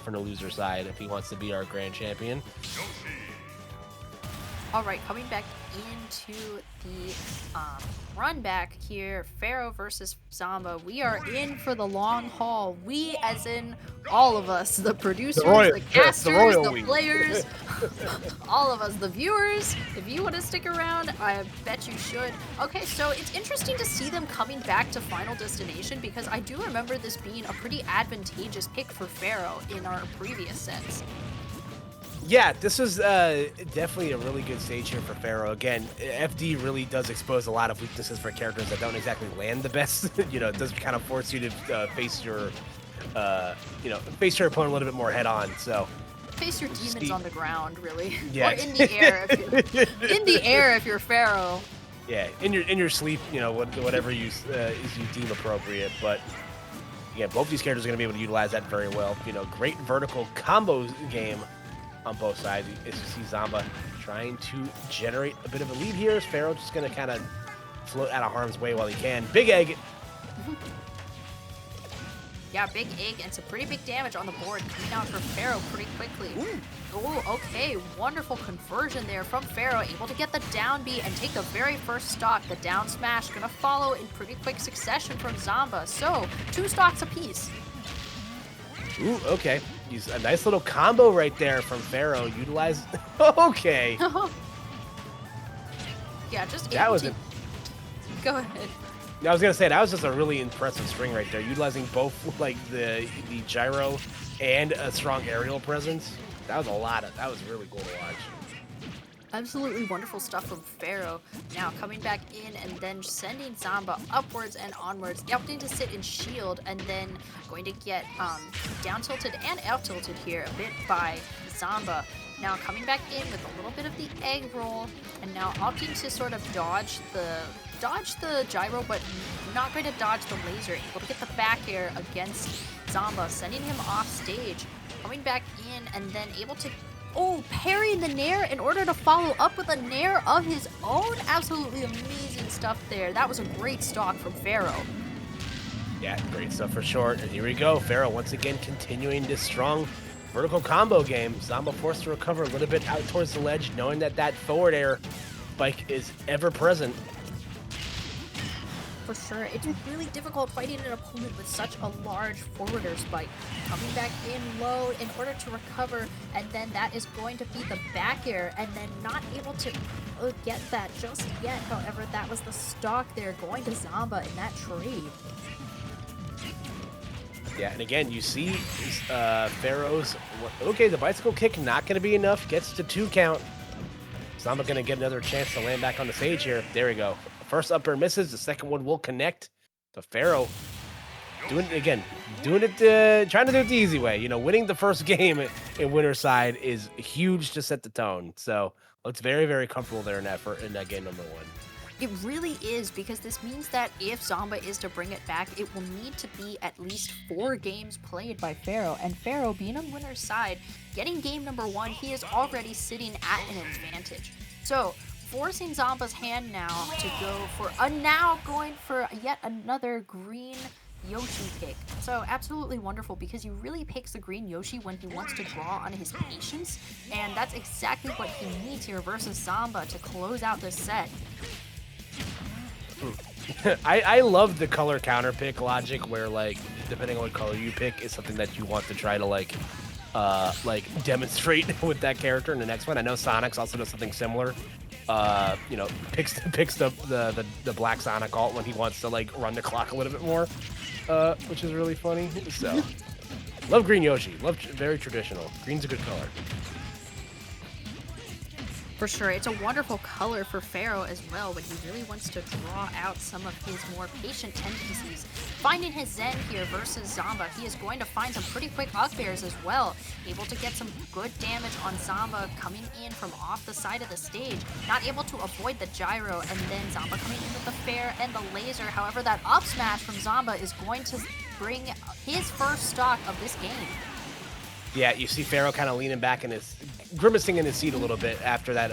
from the loser side if he wants to be our grand champion. All right, coming back into the run back here, Pharaoh versus Zomba. We are in for the long haul. We, as in all of us, the producers, the casters, the players, all of us, the viewers. If you want to stick around, I bet you should. Okay, so it's interesting to see them coming back to Final Destination because I do remember this being a pretty advantageous pick for Pharaoh in our previous sets. Yeah, this was definitely a really good stage here for Pharaoh. Again, FD really does expose a lot of weaknesses for characters that don't exactly land the best. You know, it does kind of force you to face your opponent a little bit more head on. So face your demons on the ground, really. Yeah. Or in the air in the air if you're Pharaoh. Yeah, in your sleep, you know, whatever you deem appropriate. But yeah, both these characters are going to be able to utilize that very well. You know, great vertical combo game on both sides. As you see Zomba trying to generate a bit of a lead here. Pharaoh just going to kind of float out of harm's way while he can. Big egg. Yeah, big egg and some pretty big damage on the board coming out for Pharaoh pretty quickly. Oh, okay. Wonderful conversion there from Pharaoh. Able to get the down B and take the very first stock. The down smash going to follow in pretty quick succession from Zomba. So, 2 stocks apiece. Ooh, okay. Use a nice little combo right there from Pharaoh. Utilize. Okay. Yeah, just that was Go ahead. I was gonna say that was just a really impressive string right there, utilizing both like the gyro and a strong aerial presence. That was really cool to watch. Absolutely wonderful stuff from Pharaoh. Now coming back in and then sending Zomba upwards and onwards, opting to sit in shield and then going to get down tilted and out tilted here a bit by Zomba. Now coming back in with a little bit of the egg roll and now opting to sort of dodge the gyro, but not going to dodge the laser. Able to get the back air against Zomba, sending him off stage. Coming back in and then able to parrying the nair in order to follow up with a nair of his own. Absolutely amazing stuff there. That was a great stock from Pharaoh. Yeah, great stuff for short. And here we go. Pharaoh once again continuing this strong vertical combo game. Zomba forced to recover a little bit out towards the ledge, knowing that forward air spike is ever present. For sure, it's really difficult fighting an opponent with such a large forwarder spike. Coming back in low in order to recover, and then that is going to be the back air, and then not able to get that just yet. However, that was the stock there going to Zomba in that trade. Yeah, and again, you see Pharaoh's... Okay, the bicycle kick not going to be enough. Gets to 2 count. Zomba going to get another chance to land back on the stage here. There we go. First up air misses. The second one will connect. So Pharaoh doing it again. Trying to do it the easy way. You know, winning the first game in winner's side is huge to set the tone. So looks very, very comfortable there in that game number 1. It really is, because this means that if Zomba is to bring it back, it will need to be at least 4 games played by Pharaoh. And Pharaoh, being on winner's side, getting game number 1, he is already sitting at an advantage. So, forcing Zomba's hand now to go for going for yet another green Yoshi pick. So absolutely wonderful, because he really picks the green Yoshi when he wants to draw on his patience, and that's exactly what he needs here versus Zomba to close out this set. I love the color counter pick logic, where like depending on what color you pick is something that you want to try to like demonstrate with that character in the next one. I know Sonic's also does something similar. You know, picks the black Sonic alt when he wants to like run the clock a little bit more, which is really funny. So love green Yoshi. Very traditional. Green's a good color. For sure, it's a wonderful color for Pharaoh as well, but he really wants to draw out some of his more patient tendencies. Finding his zen here versus Zomba, he is going to find some pretty quick bugbears as well. Able to get some good damage on Zomba coming in from off the side of the stage. Not able to avoid the gyro, and then Zomba coming in with the fair and the laser. However, that up smash from Zomba is going to bring his first stock of this game. Yeah, you see Pharaoh kind of leaning back grimacing in his seat a little bit after that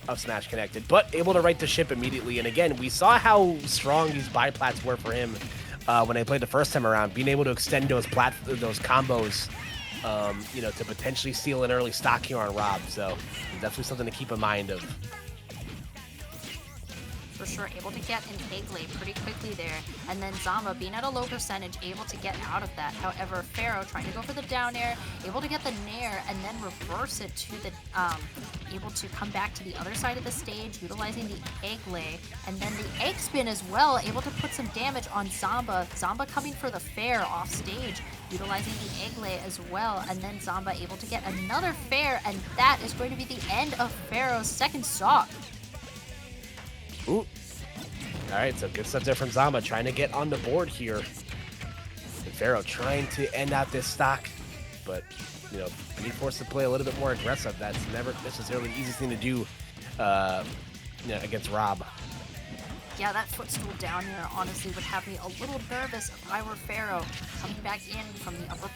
up smash connected, but able to right the ship immediately. And again, we saw how strong these biplats were for him when they played the first time around, being able to extend those combos to potentially steal an early stock here on R.O.B. So definitely something to keep in mind of. For sure, able to get an egg lay pretty quickly there, and then Zomba being at a low percentage, able to get out of that. However, Pharaoh trying to go for the down air, able to get the nair, and then reverse it to the, able to come back to the other side of the stage, utilizing the egg lay, and then the egg spin as well, able to put some damage on Zomba. Zomba coming for the fair off stage, utilizing the egg lay as well, and then Zomba able to get another fair, and that is going to be the end of Pharaoh's second stock. Ooh. All right, so good stuff there from Zomba, trying to get on the board here. And Pharaoh trying to end out this stock, but, being forced to play a little bit more aggressive. That's never necessarily the easiest thing to do, against R.O.B. Yeah, that footstool down here honestly would have me a little nervous if I were Pharaoh coming back in from the upper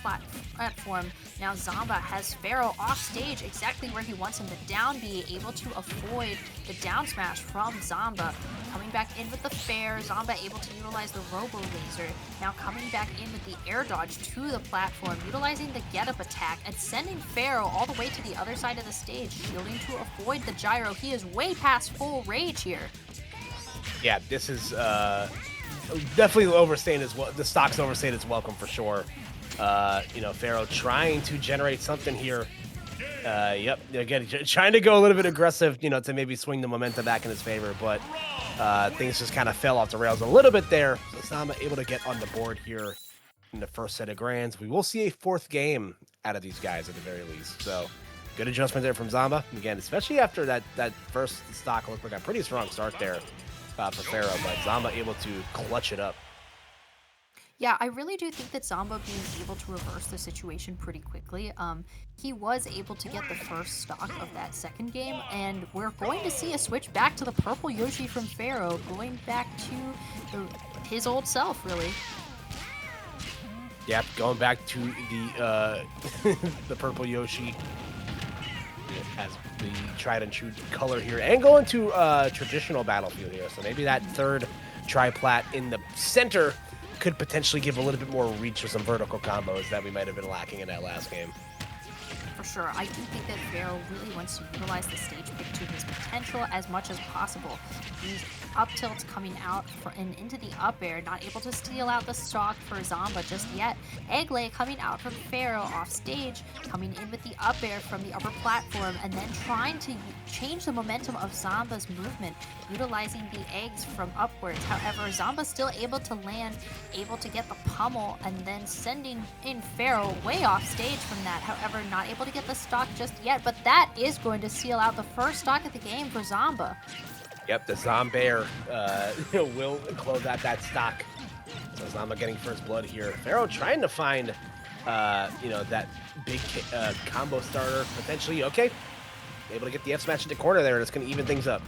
platform. Now Zomba has Pharaoh off stage exactly where he wants him to down B, able to avoid the down smash from Zomba. Coming back in with the fair, Zomba able to utilize the robo laser. Now coming back in with the air dodge to the platform, utilizing the get up attack and sending Pharaoh all the way to the other side of the stage, shielding to avoid the gyro. He is way past full rage here. Yeah, this is definitely overstaying as well. The stock's overstayed its welcome for sure. Pharaoh trying to generate something here. Yep, again, trying to go a little bit aggressive, to maybe swing the momentum back in his favor, but things just kind of fell off the rails a little bit there. So Sama able to get on the board here in the first set of grands. We will see a fourth game out of these guys at the very least. So good adjustment there from Zomba. Again, especially after that first stock looked like a pretty strong start there. For Pharaoh, but Zomba able to clutch it up. Yeah, I really do think that Zomba being able to reverse the situation pretty quickly. He was able to get the first stock of that second game, and we're going to see a switch back to the purple Yoshi from Pharaoh, going back to his old self, really. Yep, going back to the the purple Yoshi as the tried and true color here, and going to traditional battlefield here. So maybe that third tri-plat in the center could potentially give a little bit more reach with some vertical combos that we might have been lacking in that last game. For sure, I do think that Pharaoh really wants to utilize the stage pick to his potential as much as possible. These up tilts coming out and into the up air, not able to steal out the stock for Zomba just yet. Egg lay coming out from Pharaoh off stage, coming in with the up air from the upper platform, and then trying to change the momentum of Zomba's movement, utilizing the eggs from upwards. However, Zomba still able to land, able to get the pummel, and then sending in Pharaoh way off stage from that. However, not able to get the stock just yet, but that is going to seal out the first stock of the game for Zomba. Yep, the Zombear will close out that stock. So Zomba getting first blood here. Pharaoh trying to find, that big combo starter potentially. Okay, able to get the F smash into corner there, and it's going to even things up.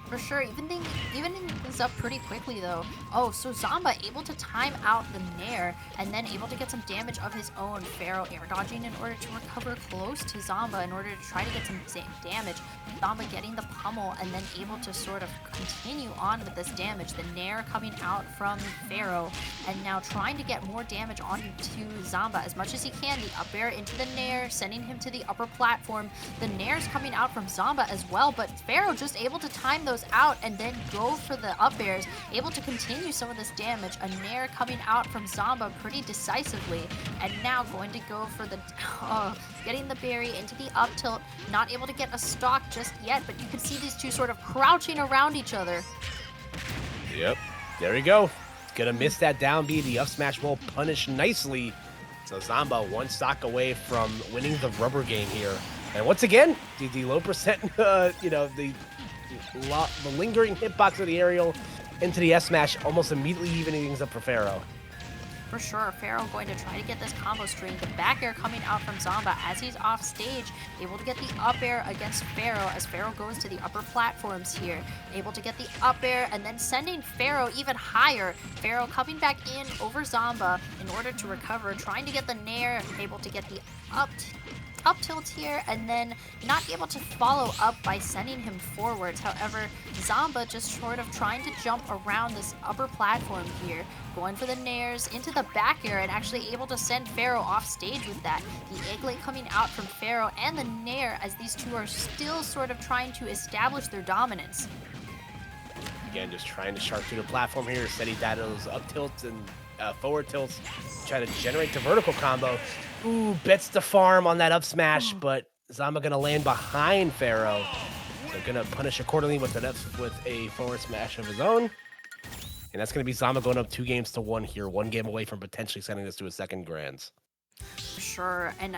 For sure, even things up pretty quickly though. Oh, so Zomba able to time out the nair and then able to get some damage of his own. Pharaoh air dodging in order to recover close to Zomba in order to try to get some damage. Zomba getting the pummel and then able to sort of continue on with this damage. The nair coming out from Pharaoh and now trying to get more damage onto Zomba as much as he can. The up air into the nair, sending him to the upper platform. The nair's coming out from Zomba as well, but Pharaoh just able to time those out and then go for the up airs, able to continue some of this damage. A nair coming out from Zomba pretty decisively, and now going to go for the getting the berry into the up tilt, not able to get a stock just yet, but you can see these two sort of crouching around each other. Yep, there we go. Gonna miss that down B. The up smash will punish nicely. So Zomba one stock away from winning the rubber game here. And once again, the low percent, the lingering hitbox of the aerial into the S smash, almost immediately evening things up for Pharaoh. For sure, Pharaoh going to try to get this combo string. The back air coming out from Zomba as he's off stage, able to get the up air against Pharaoh as Pharaoh goes to the upper platforms here. Able to get the up air and then sending Pharaoh even higher. Pharaoh coming back in over Zomba in order to recover, trying to get the nair, able to get the up tilt here, and then not able to follow up by sending him forwards. However, Zomba just sort of trying to jump around this upper platform here, going for the nairs into the the back air and actually able to send Pharaoh off stage with that. The egglet coming out from Pharaoh and the nair as these two are still sort of trying to establish their dominance. Again, just trying to shark through the platform here, steady that those up tilts and forward tilts, try to generate the vertical combo. Ooh, bets the farm on that up smash, but Zomba gonna land behind Pharaoh. So gonna punish accordingly with a forward smash of his own. And that's gonna be Zomba going up 2-1 here, 1 game away from potentially sending this to a second grands. Sure, and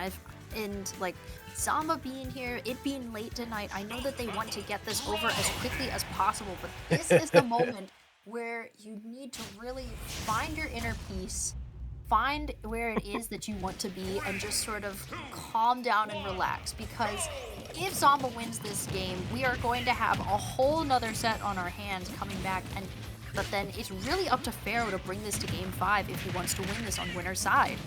like Zomba being here, it being late tonight, I know that they want to get this over as quickly as possible, but this is the moment where you need to really find your inner peace, find where it is that you want to be, and just sort of calm down and relax. Because if Zomba wins this game, we are going to have a whole nother set on our hands coming back, but then it's really up to Pharaoh to bring this to game 5 if he wants to win this on winner's side.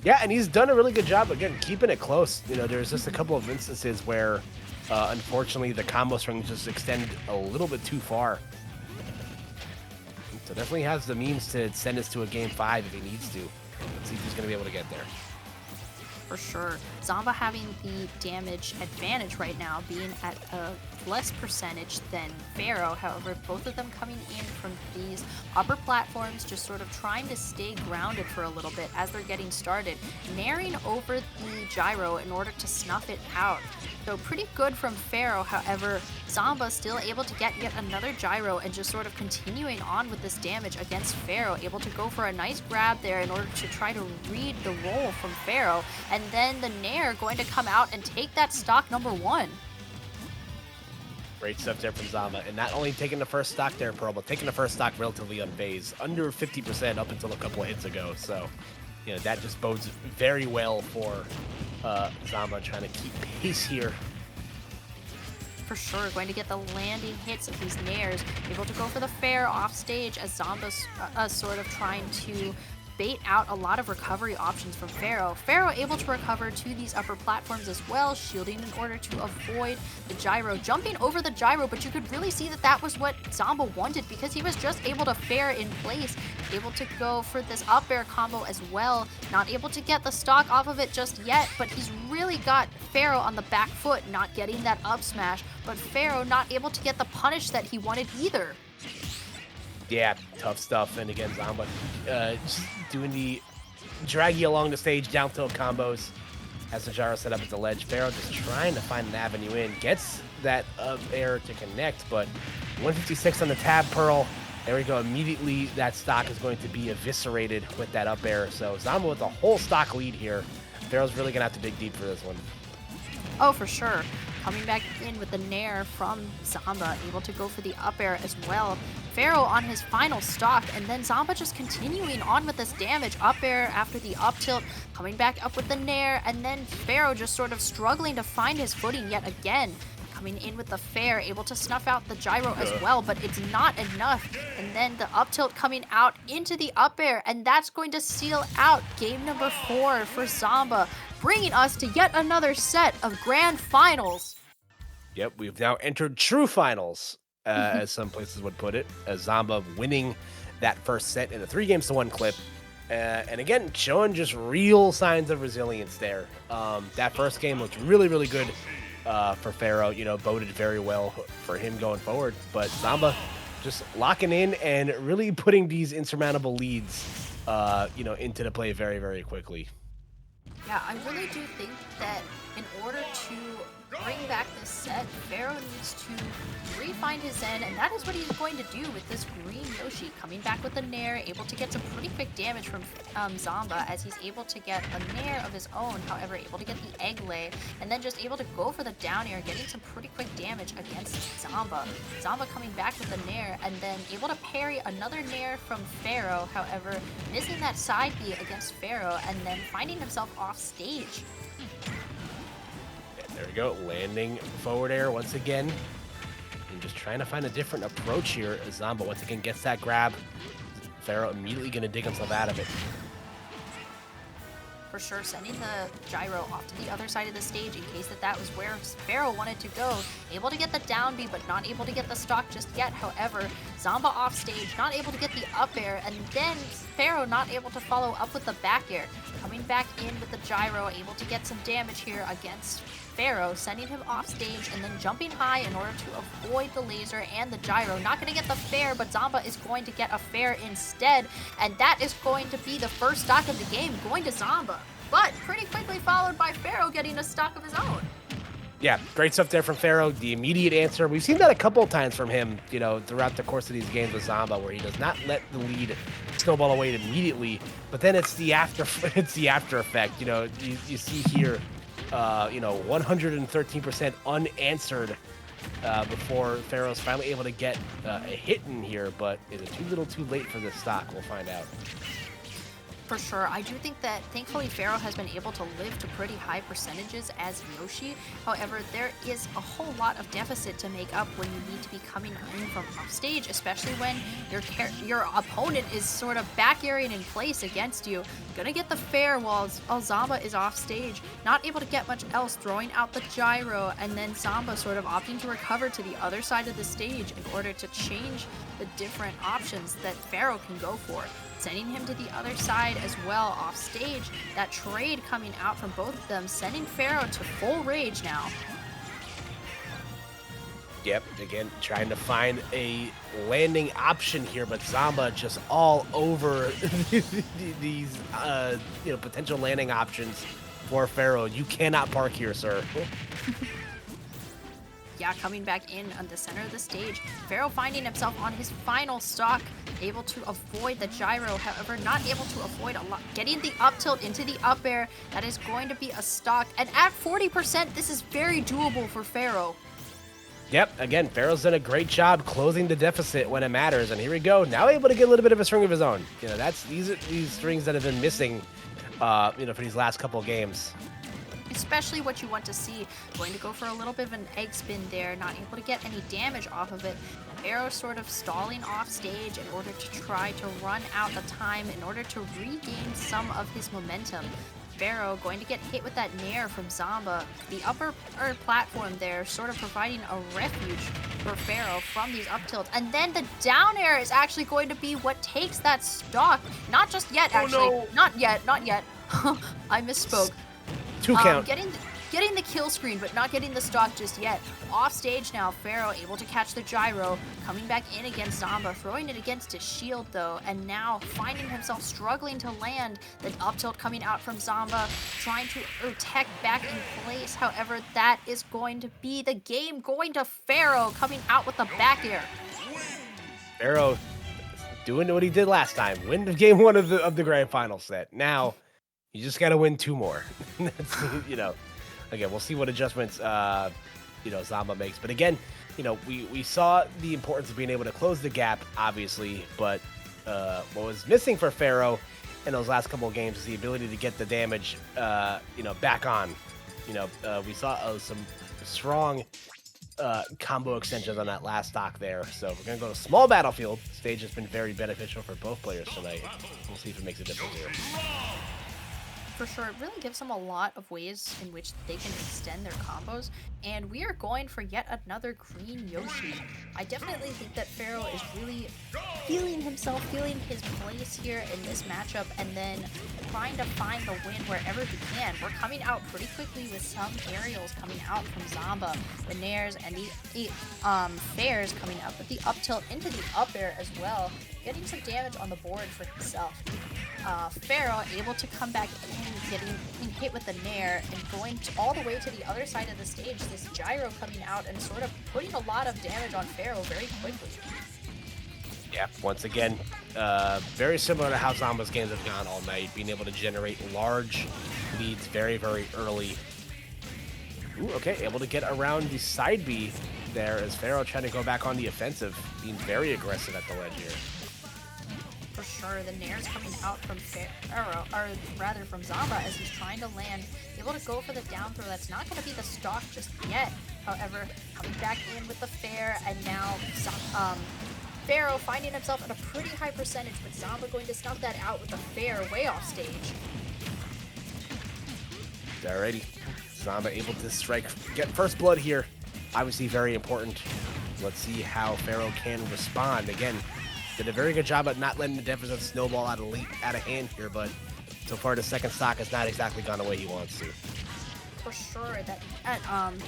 Yeah, and he's done a really good job, again, keeping it close. You know, there's just a couple of instances where, unfortunately, the combo string just extended a little bit too far. So definitely has the means to send us to a game 5 if he needs to. Let's see if he's going to be able to get there. For sure. Zomba having the damage advantage right now, being at a less percentage than Pharaoh. However, both of them coming in from these upper platforms, just sort of trying to stay grounded for a little bit as they're getting started, nairing over the gyro in order to snuff it out. So pretty good from Pharaoh. However, Zomba still able to get yet another gyro and just sort of continuing on with this damage against Pharaoh, able to go for a nice grab there in order to try to read the roll from Pharaoh, and then the nair going to come out and take that stock number 1. Great stuff there from Zomba, and not only taking the first stock there, Pearl, but taking the first stock relatively unfazed, under 50% up until a couple of hits ago. So, you know, that just bodes very well for Zomba trying to keep pace here. For sure, going to get the landing hits of these nairs, able to go for the fair off stage as Zomba's sort of trying to bait out a lot of recovery options from Pharaoh. Pharaoh able to recover to these upper platforms as well, shielding in order to avoid the gyro, jumping over the gyro, but you could really see that that was what Zomba wanted because he was just able to fair in place, able to go for this up air combo as well, not able to get the stock off of it just yet, but he's really got Pharaoh on the back foot, not getting that up smash, but Pharaoh not able to get the punish that he wanted either. Yeah, tough stuff. And again, Zomba just doing the drag you along the stage, down tilt combos. Has the gyro set up at the ledge. Pharaoh just trying to find an avenue in. Gets that up air to connect, but 156 on the tab, Pearl. There we go. Immediately, that stock is going to be eviscerated with that up air. So Zomba with a whole stock lead here. Pharaoh's really going to have to dig deep for this one. Oh, for sure. Coming back in with the nair from Zomba, able to go for the up air as well. Pharaoh on his final stock, and then Zomba just continuing on with this damage. Up air after the up tilt, coming back up with the nair, and then Pharaoh just sort of struggling to find his footing yet again. Coming in with the fair, able to snuff out the gyro as well, but it's not enough. And then the up tilt coming out into the up air, and that's going to seal out game number 4 for Zomba, bringing us to yet another set of grand finals. Yep, we've now entered true finals, as some places would put it, as Zomba winning that first set in a 3-1 clip. And again, showing just real signs of resilience there. That first game looked really, really good for Pharaoh, you know, boded very well for him going forward. But Zomba just locking in and really putting these insurmountable leads, you know, into the play very, very quickly. Yeah, I really do think that in order to bring back this set, Pharaoh needs to re-find his zen, and that is what he's going to do with this green Yoshi. Coming back with the nair, able to get some pretty quick damage from Zomba, as he's able to get a nair of his own, however, able to get the egg lay, and then just able to go for the down air, getting some pretty quick damage against Zomba. Zomba coming back with the nair, and then able to parry another nair from Pharaoh, however, missing that side B against Pharaoh, and then finding himself off stage. There we go, landing forward air once again. And just trying to find a different approach here as Zomba once again gets that grab. Pharaoh immediately going to dig himself out of it. For sure, sending the gyro off to the other side of the stage in case that was where Pharaoh wanted to go. Able to get the down B, but not able to get the stock just yet. However, Zomba off stage, not able to get the up air, and then Pharaoh not able to follow up with the back air. Coming back in with the gyro, able to get some damage here against Pharaoh, sending him off stage and then jumping high in order to avoid the laser and the gyro. Not going to get the fair, but Zomba is going to get a fair instead, and that is going to be the first stock of the game going to Zomba, but pretty quickly followed by Pharaoh getting a stock of his own. Yeah, great stuff there from Pharaoh. The immediate answer. We've seen that a couple of times from him, throughout the course of these games with Zomba, where he does not let the lead snowball away immediately, but then it's the after effect. You see here, 113% unanswered before Pharaoh's finally able to get a hit in here, but is it too little too late for this stock? We'll find out. For sure. I do think that thankfully Pharaoh has been able to live to pretty high percentages as Yoshi. However, there is a whole lot of deficit to make up when you need to be coming in from upstage, especially when your opponent is sort of back airing in place against you. Gonna get the fair while Zomba is off stage, not able to get much else, throwing out the gyro, and then Zomba sort of opting to recover to the other side of the stage in order to change the different options that Pharaoh can go for. Sending him to the other side as well off stage. That trade coming out from both of them, sending Pharaoh to full rage now. Yep, again, trying to find a landing option here, but Zomba just all over these, potential landing options for Pharaoh. You cannot park here, sir. Yeah, coming back in on the center of the stage. Pharaoh finding himself on his final stock, able to avoid the gyro, however, not able to avoid a lot. Getting the up tilt into the up air, that is going to be a stock. And at 40%, this is very doable for Pharaoh. Yep, again, Pharaoh's done a great job closing the deficit when it matters, and here we go. Now able to get a little bit of a string of his own. These are these strings that have been missing, for these last couple of games. Especially what you want to see. Going to go for a little bit of an egg spin there, not able to get any damage off of it. Pharaoh sort of stalling off stage in order to try to run out the time in order to regain some of his momentum. Pharaoh going to get hit with that nair from Zomba. The upper platform there sort of providing a refuge for Pharaoh from these up tilts. And then the down air is actually going to be what takes that stock. Not just yet, actually. Oh, no. Not yet. I misspoke. 2 count. Getting the kill screen, but not getting the stock just yet. Off stage now, Pharaoh able to catch the gyro, coming back in against Zomba, throwing it against his shield though, and now finding himself struggling to land. The up tilt coming out from Zomba, trying to protect back in place. However, that is going to be the game going to Pharaoh, coming out with the back air. Pharaoh doing what he did last time, win the game 1 of the grand final set. Now, you just got to win 2 more. That's, again, we'll see what adjustments, Zomba makes. But again, we saw the importance of being able to close the gap, obviously. But what was missing for Pharaoh in those last couple of games is the ability to get the damage, back on. We saw some strong combo extensions on that last stock there. So we're going to go to small battlefield. Stage has been very beneficial for both players tonight. We'll see if it makes a difference here. For sure, it really gives them a lot of ways in which they can extend their combos, and we are going for yet another green Yoshi. I definitely think that Pharaoh is really feeling himself, feeling his place here in this matchup, and then trying to find the win wherever he can. We're coming out pretty quickly with some aerials coming out from Zomba, the nairs, and the fairs coming up with the up tilt into the up air as well, getting some damage on the board for himself. Pharaoh able to come back in, getting hit with the nair and going all the way to the other side of the stage. This gyro coming out and sort of putting a lot of damage on Pharaoh very quickly. Yeah, once again, very similar to how Zomba's games have gone all night, being able to generate large leads very, very early. Ooh, okay, able to get around the side B there as Pharaoh trying to go back on the offensive, being very aggressive at the ledge here. For sure, the nair's coming out from Pharaoh, or rather from Zomba, as he's trying to land, able to go for the down throw. That's not going to be the stock just yet. However, coming back in with the fair, and now Pharaoh finding himself at a pretty high percentage, but Zomba going to snuff that out with the fair way off stage. Alrighty, Zomba able to strike, get first blood here. Obviously very important Let's see how Pharaoh can respond. Again, did a very good job at not letting the deficit snowball out of hand here, but so far the second stock has not exactly gone the way he wants to. For sure, that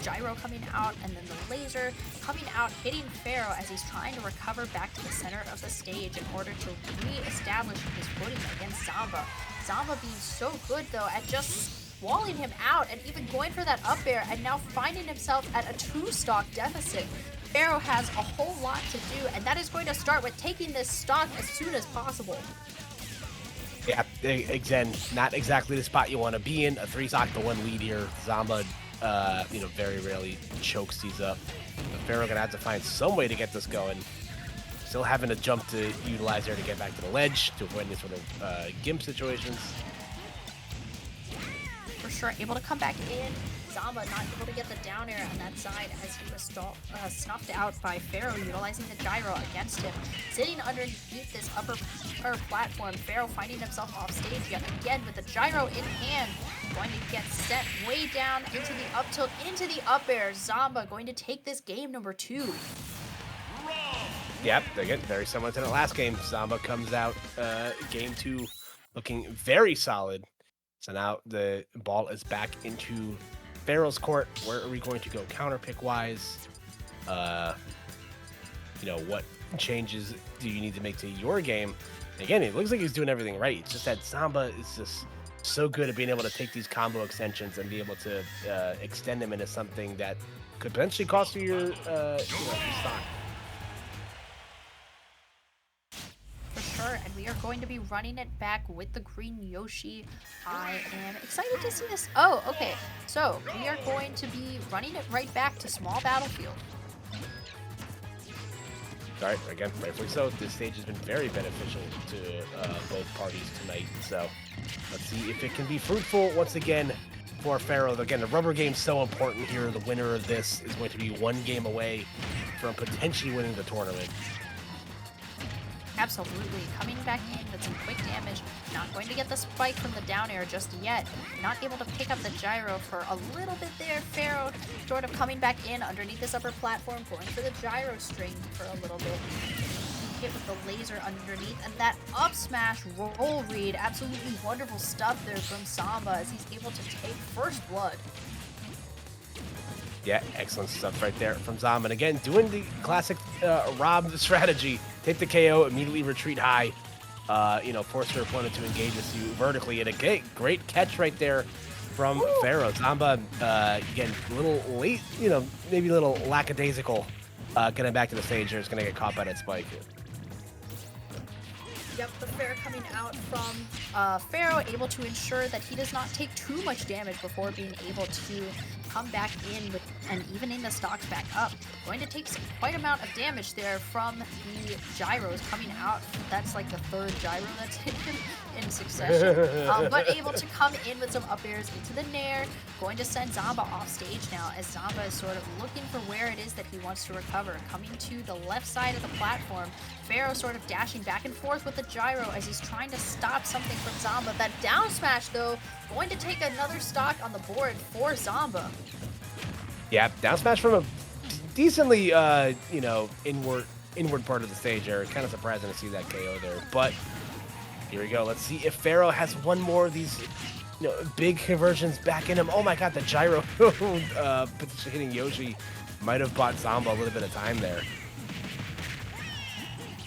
gyro coming out and then the laser coming out, hitting Pharaoh as he's trying to recover back to the center of the stage in order to re-establish his footing against Zomba. Zomba being so good though at just walling him out and even going for that up air and now finding himself at a 2-stock deficit. Pharaoh has a whole lot to do, and that is going to start with taking this stock as soon as possible. Yeah, again, not exactly the spot you want to be in. A 3-stock to 1 lead here. Zomba, very rarely chokes these up. But Pharaoh gonna have to find some way to get this going. Still having a jump to utilize there to get back to the ledge to avoid any sort of gimp situations. For sure, able to come back in. Zomba not able to get the down air on that side as he was snuffed out by Pharaoh utilizing the gyro against him. Sitting underneath this upper platform, Pharaoh finding himself off stage yet again with the gyro in hand. Going to get set way down into the up tilt, into the up air. Zomba going to take this game number 2. Yep, again, very similar to the last game. Zomba comes out game 2 looking very solid. So now the ball is back into Pharaoh's court. Where are we going to go counter pick wise? What changes do you need to make to your game? Again, it looks like he's doing everything right. It's just that Zomba is just so good at being able to take these combo extensions and be able to extend them into something that could potentially cost you your stock. And we are going to be running it back with the green Yoshi. I am excited to see this. Oh, okay. So we are going to be running it right back to small battlefield. Alright, again, rightfully so. This stage has been very beneficial to both parties tonight. So let's see if it can be fruitful once again for Pharaoh. Again, the rubber game's so important here. The winner of this is going to be 1 game away from potentially winning the tournament. Absolutely. Coming back in with some quick damage. Not going to get the spike from the down air just yet. Not able to pick up the gyro for a little bit there. Pharaoh sort of coming back in underneath this upper platform, going for the gyro string for a little bit. Hit with the laser underneath. And that up smash roll read. Absolutely wonderful stuff there from Zomba as he's able to take first blood. Yeah, excellent stuff right there from Zomba. And again, doing the classic R.O.B strategy. Take the KO, immediately retreat high, force your opponent to engage with you vertically. And a great catch right there from Pharaoh. Zomba, again, a little late, maybe a little lackadaisical getting back to the stage here. Is going to get caught by that spike. Yep, the fair coming out from Pharaoh, able to ensure that he does not take too much damage before being able to come back in with and evening the stocks back up. Going to take quite amount of damage there from the gyros coming out. That's like the 3rd gyro that's hit him in succession. But able to come in with some up airs into the nair. Going to send Zomba off stage now as Zomba is sort of looking for where it is that he wants to recover. Coming to the left side of the platform. Pharaoh sort of dashing back and forth with the gyro as he's trying to stop something from Zomba. That down smash, though, going to take another stock on the board for Zomba. Yeah, down smash from a decently, inward part of the stage there. Kind of surprising to see that KO there. But here we go. Let's see if Pharaoh has one more of these, big conversions back in him. Oh my God, the gyro potentially hitting Yoshi might have bought Zomba a little bit of time there.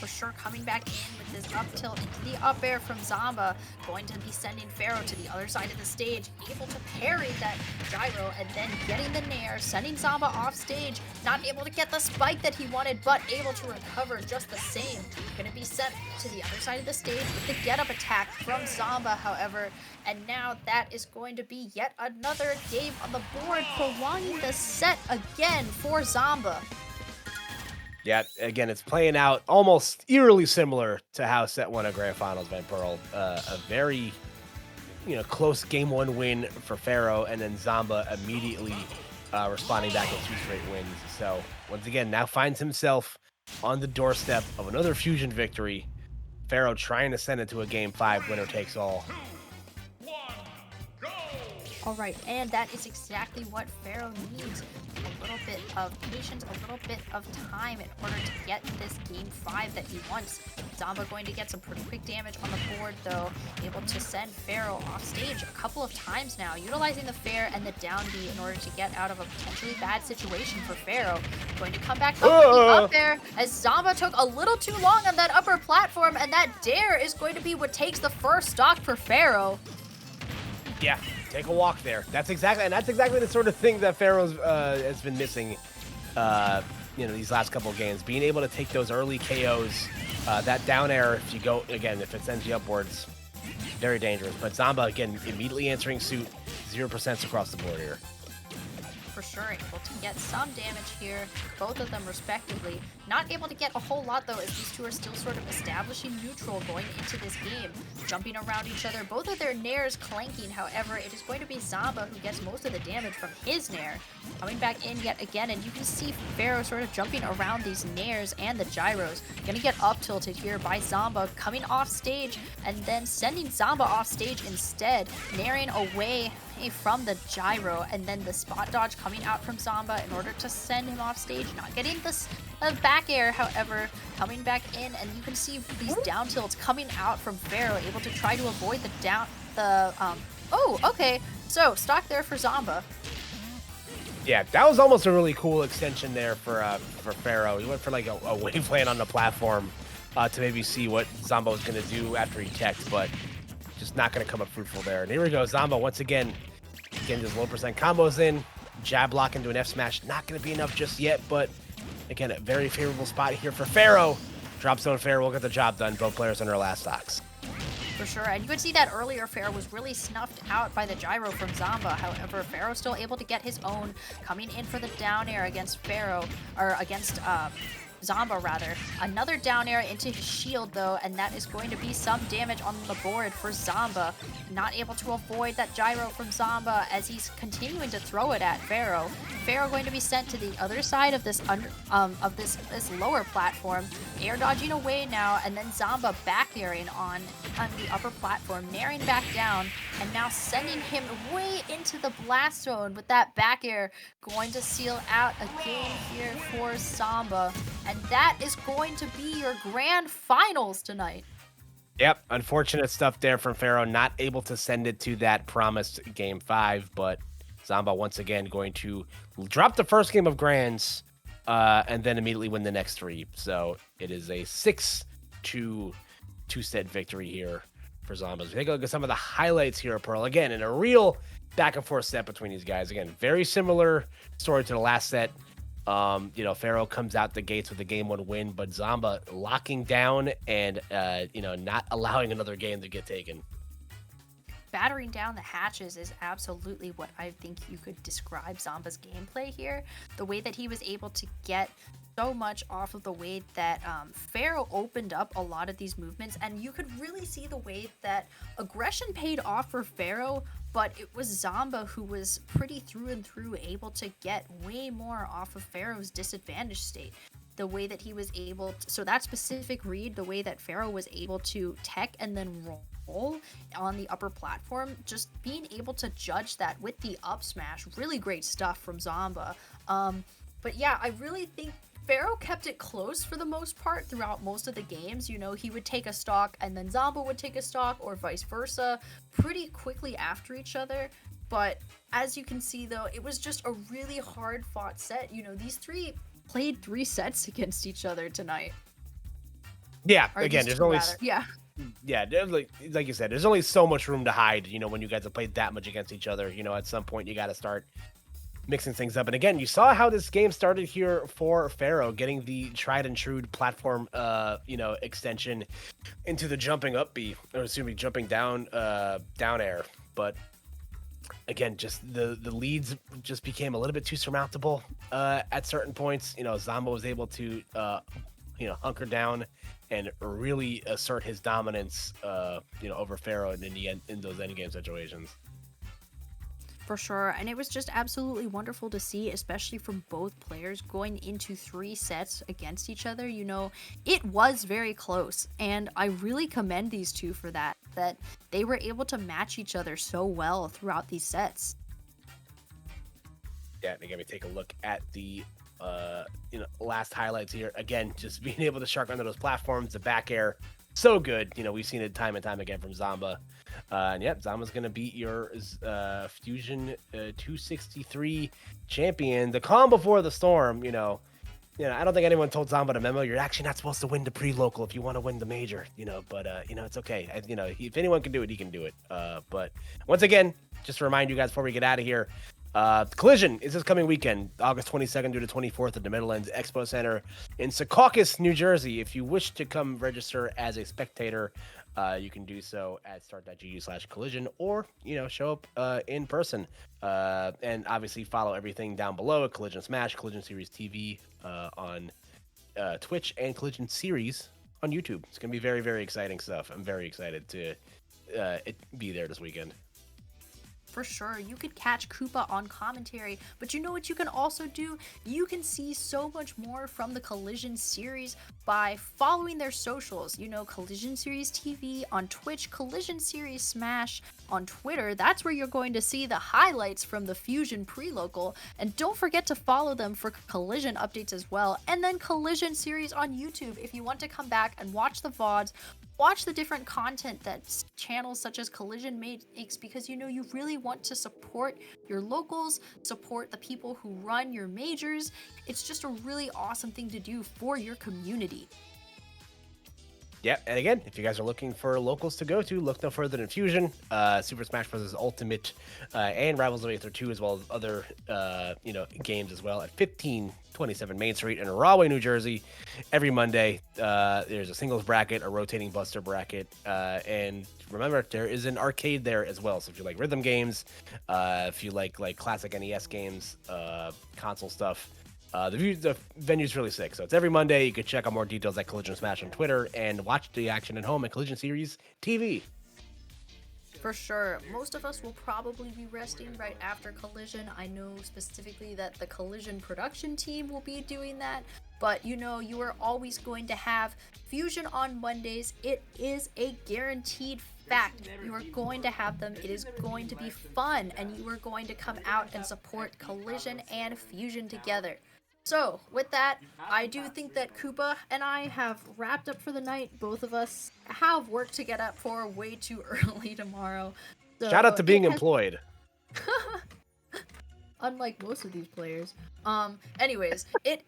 For sure, coming back in with this up tilt into the up air from Zomba, going to be sending Pharaoh to the other side of the stage, able to parry that gyro and then getting the nair, sending Zomba off stage, not able to get the spike that he wanted, but able to recover just the same. Going to be sent to the other side of the stage with the get up attack from Zomba, however, and now that is going to be yet another game on the board, prolonging the set again for Zomba. Yeah, again, it's playing out almost eerily similar to how set 1 of Grand Finals went, Pearl. A very, close game 1 win for Pharaoh, and then Zomba immediately responding back with 2 straight wins. So, once again, now finds himself on the doorstep of another Fusion victory. Pharaoh trying to send it to a game 5 winner takes all. All right, and that is exactly what Pharaoh needs. A little bit of patience, a little bit of time in order to get this game 5 that he wants. Zomba going to get some pretty quick damage on the board, though, able to send Pharaoh off stage a couple of times now, utilizing the fair and the down B in order to get out of a potentially bad situation for Pharaoh. Going to come back up with the up air as Zomba took a little too long on that upper platform, and that dare is going to be what takes the first stock for Pharaoh. Yeah, take a walk there. That's exactly the sort of thing that Pharaoh's has been missing, these last couple of games. Being able to take those early KOs, that down air, if it sends you upwards, very dangerous. But Zomba, again, immediately answering suit, 0% across the board here. For sure, able to get some damage here, both of them respectively. Not able to get a whole lot, though, as these two are still sort of establishing neutral going into this game. Jumping around each other, both of their nairs clanking. However, it is going to be Zomba who gets most of the damage from his nair. Coming back in yet again, and you can see Pharaoh sort of jumping around these nairs and the gyros. Gonna get up tilted here by Zomba, coming off stage, and then sending Zomba off stage instead, nairing away from the gyro, and then the spot dodge coming out from Zomba in order to send him off stage. Not getting this back air, however, coming back in, and you can see these down tilts coming out from Pharaoh, able to try to avoid oh, okay. So, stock there for Zomba. Yeah, that was almost a really cool extension there for Pharaoh. He went for like a wave plan on the platform to maybe see what Zomba was going to do after he teched, but just not going to come up fruitful there. And here we go, Zomba once again getting his low percent combos in, jab block into an F smash. Not going to be enough just yet, but again, a very favorable spot here for Pharaoh. Drop zone Pharaoh will get the job done. Both players on their last stocks. For sure, and you could see that earlier Pharaoh was really snuffed out by the gyro from Zomba. However, Pharaoh still able to get his own, coming in for the down air against Zomba rather. Another down air into his shield though, and that is going to be some damage on the board for Zomba. Not able to avoid that gyro from Zomba as he's continuing to throw it at Pharaoh. Pharaoh going to be sent to the other side of this this lower platform, air dodging away now, and then Zomba back airing on the upper platform, nairing back down, and now sending him way into the blast zone with that back air, going to seal out a game here for Zomba. And that is going to be your grand finals tonight. Yep, unfortunate stuff there from Pharaoh, not able to send it to that promised game 5, but Zomba once again going to drop the first game of grands and then immediately win the next 3. So it is a 6-2 two-set victory here for Zomba. Take a look at some of the highlights here, Pearl. Again, in a real back and forth set between these guys. Again, very similar story to the last set. Pharaoh comes out the gates with a game 1 win, but Zomba locking down and, not allowing another game to get taken. Battering down the hatches is absolutely what I think you could describe Zomba's gameplay here. The way that he was able to get so much off of the way that Pharaoh opened up a lot of these movements, and you could really see the way that aggression paid off for Pharaoh, but it was Zomba who was pretty through and through able to get way more off of Pharaoh's disadvantaged state. The way that he was able to, so that specific read, the way that Pharaoh was able to tech and then roll on the upper platform, just being able to judge that with the up smash, really great stuff from Zomba. But yeah, I really think Pharaoh kept it close for the most part throughout most of the games. He would take a stock and then Zomba would take a stock, or vice versa, pretty quickly after each other. But as you can see though, it was just a really hard fought set. These 3 played 3 sets against each other tonight. Yeah, again, there's only like you said, there's only so much room to hide, when you guys have played that much against each other. At some point you got to start mixing things up. And again, you saw how this game started here for Pharaoh, getting the tried and true platform extension into the jumping jumping down air. But again, just the leads just became a little bit too surmountable at certain points. Zomba was able to hunker down and really assert his dominance over Pharaoh in those endgame situations. For sure. And it was just absolutely wonderful to see, especially from both players going into 3 sets against each other. It was very close. And I really commend these two for that they were able to match each other so well throughout these sets. Yeah, and again, we take a look at the last highlights here. Again, just being able to shark under those platforms, the back air, so good. We've seen it time and time again from Zomba. And yep, Zomba's gonna beat your Fusion 263 champion. The calm before the storm. I don't think anyone told Zomba to memo. You're actually not supposed to win the pre-local if you want to win the major. But it's okay. If anyone can do it, he can do it. But once again, just to remind you guys before we get out of here. Collision is this coming weekend, August 22nd through the 24th at the Meadowlands Expo Center in Secaucus, New Jersey. If you wish to come register as a spectator, you can do so at start.gu/collision or, show up in person. And obviously follow everything down below at Collision Smash, Collision Series TV on Twitch, and Collision Series on YouTube. It's going to be very, very exciting stuff. I'm very excited to be there this weekend. For sure, you could catch Koopa on commentary, but you know what you can also do? You can see so much more from the Collision series by following their socials. Collision Series TV on Twitch, Collision Series Smash on Twitter. That's where you're going to see the highlights from the Fusion Prelocal. And don't forget to follow them for Collision updates as well. And then Collision Series on YouTube if you want to come back and watch the VODs. Watch the different content that channels such as Collision makes, because you really want to support your locals, support the people who run your majors. It's just a really awesome thing to do for your community. Yeah, and again, if you guys are looking for locals to go to, look no further than Fusion, Super Smash Bros. Ultimate, and Rivals of Aether 2, as well as other, games as well at 1527 Main Street in Rahway, New Jersey. Every Monday, there's a singles bracket, a rotating buster bracket, and remember, there is an arcade there as well. So if you like rhythm games, if you like classic NES games, console stuff, the venue's really sick. So it's every Monday. You can check out more details at Collision Smash on Twitter and watch the action at home at Collision Series TV. For sure. Most of us will probably be resting right after Collision. I know specifically that the Collision production team will be doing that. But you are always going to have Fusion on Mondays. It is a guaranteed fact. You are going to have them. It is going to be fun. And you are going to come out and support Collision and Fusion together. So, with that, I do think that Koopa and I have wrapped up for the night. Both of us have work to get up for way too early tomorrow. So shout out to being employed. Unlike most of these players. Anyways, it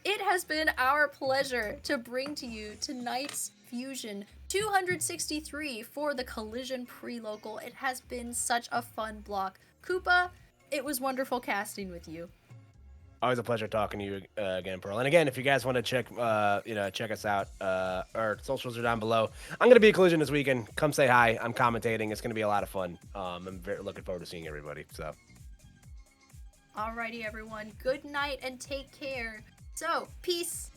has been our pleasure to bring to you tonight's Fusion 263 for the Collision Prelocal. It has been such a fun block. Koopa, it was wonderful casting with you. Always a pleasure talking to you again, Pearl. And again, if you guys want to check us out, our socials are down below. I'm going to be at Collision this weekend. Come say hi. I'm commentating. It's going to be a lot of fun. I'm very looking forward to seeing everybody. So, alrighty, everyone. Good night and take care. So, peace.